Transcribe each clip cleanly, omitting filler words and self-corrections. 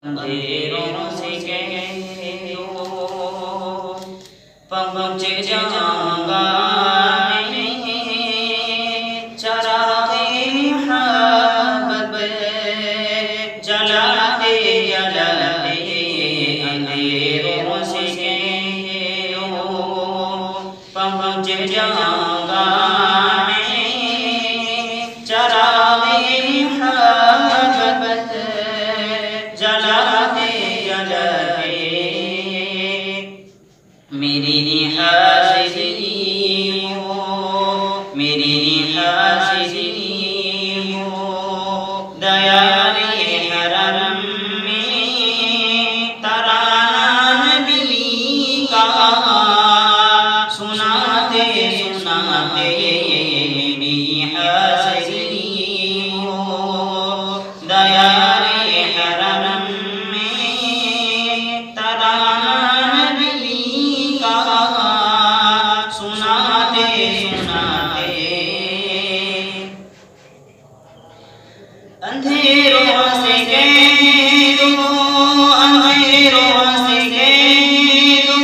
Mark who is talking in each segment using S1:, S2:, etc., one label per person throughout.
S1: اندھیروں سے کہہ دو پہنچ جاؤں گا میں چراغ محبت جلاتے جلاتے اندھیروں سے کہہ دو پہنچ جاؤں گا میں چراغ محبت جلاتے جلاتے میری حاضری ہو میری حاضری ہو دیار حرم میں ترانہ نبی کا سناتے سناتے میری حاضری ہو دیار حرم میں ترانہ نبی کا سناتے سناتے اندھیروں سے کہہ دو اندھیروں سے کہہ دو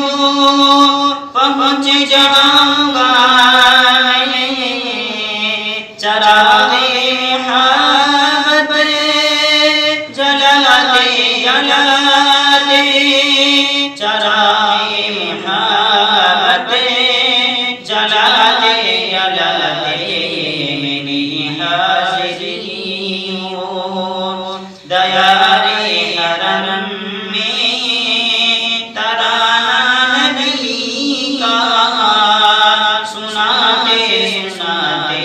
S1: پہنچ جاؤں گا میں چراغ محبت جلاتے جلاتے چراغ محبت جلاتے جلاتے میری حاضری ہو دیار حرم میں ترانہ نبی کا سناتے سناتے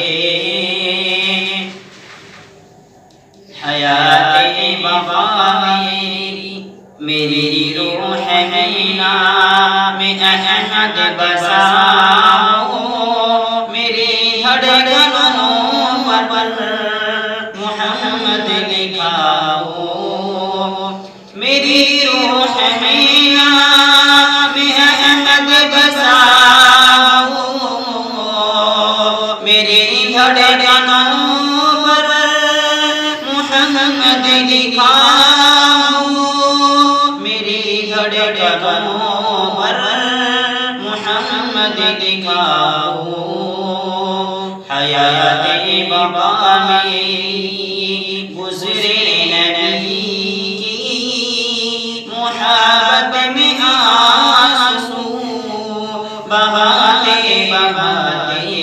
S1: حیات بقا میری روح مینا میں احمد بساؤ میری دھڑکنوں پر محمد لکھاؤ میری روح مینا میں احمد بساؤ میری دھڑکنوں پر محمد لکھاؤ میری دھڑکنوں پر محمد لکھاؤ حیات بقا میری گزرے نبی کی محبت میں آنسو بہاتے بہاتے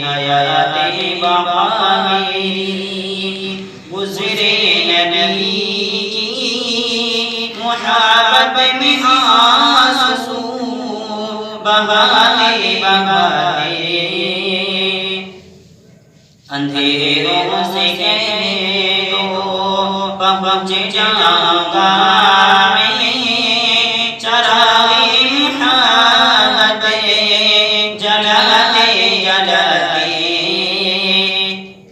S1: حیات بقا میری گزرے نبی کی محبت میں آنسو بہاتے بہاتے اندھیروں سے کہہ دو پہنچ جاؤں گا میں چراغ محبت جلاتے جلاتے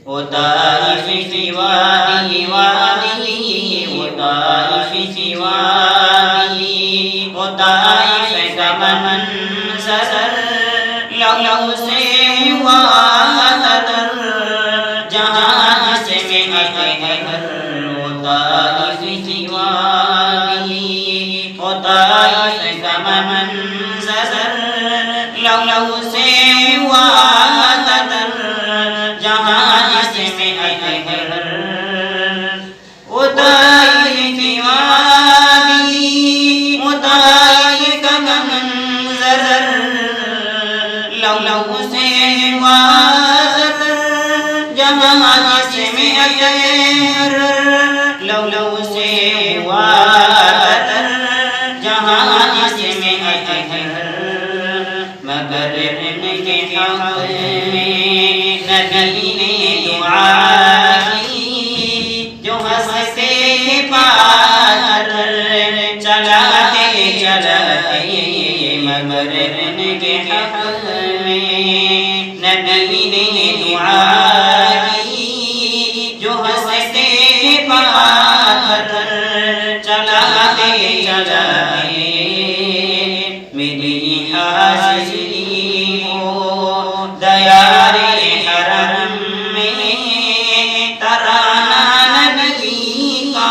S1: وہ طائف کی وادی وادی وہ طائف کی وادی وہ طائف کا منظر لو سے ہوا تر جہاں سے میں اطہر وہ طائف کی وادی وہ طائف کا منظر لو سے ہوا تر جہاں سے میں اطہر وہ طائف کی وادی وہ طائف کا منظر لو سے ہوا جہاں سے میں اطہر لو سے ہوا جہاں سے میں اطہر مگر ان کے حق میں نبی نے دعا کی جو ہنستے پاتر چلاتے چلاتے مگر ان کے حق میں نبی نے دعا کی جو ہنستے پاتر چلاتے چلاتے میری حاضری ہو دیار حرم میں ترانہ نبی کا